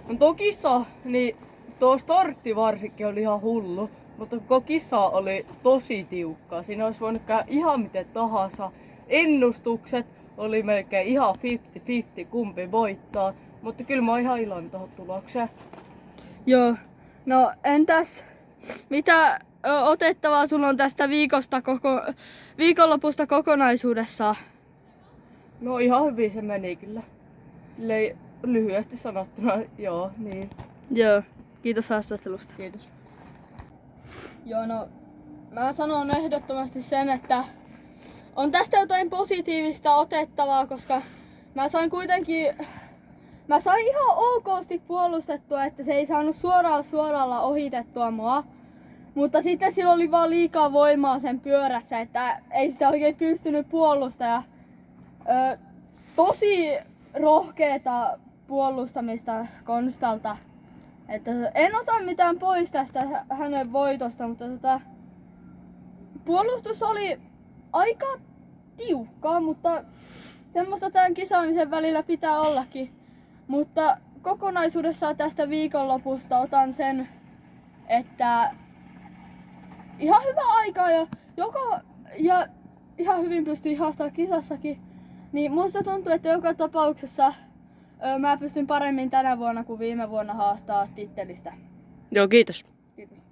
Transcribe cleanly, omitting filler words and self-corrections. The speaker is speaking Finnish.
No tuo kisa, niin tuo startti varsinkin oli ihan hullu. Mutta koko kisa oli tosi tiukkaa. Siinä olisi voinut käydä ihan miten tahansa. Ennustukset oli melkein ihan 50-50 kumpi voittaa. Mutta kyllä mä oon ihan iloinen tuohon tulokseen. Joo. No entäs mitä otettavaa sulla on tästä viikonlopusta kokonaisuudessaan? No ihan hyvin se meni kyllä. Lyhyesti sanottuna, joo, niin. Joo. Kiitos haastattelusta. Kiitos. Joo, no mä sanon ehdottomasti sen, että on tästä jotain positiivista otettavaa, koska mä sain ihan okosti puolustettua, että se ei saanut suoralla ohitettua mua. Mutta sitten sillä oli vaan liikaa voimaa sen pyörässä, että ei sitä oikein pystynyt puolustamaan. Tosi rohkeeta puolustamista Konstalta. Että en ota mitään pois tästä hänen voitosta, mutta puolustus oli aika tiukkaa, mutta semmoista tämän kisaamisen välillä pitää ollakin. Mutta kokonaisuudessaan tästä viikonlopusta otan sen, että ihan hyvä aika ja ihan hyvin pystyi haastamaan kisassakin. Niin musta tuntuu, että joka tapauksessa mä pystyn paremmin tänä vuonna kuin viime vuonna haastaa tittelistä. Joo, kiitos. Kiitos.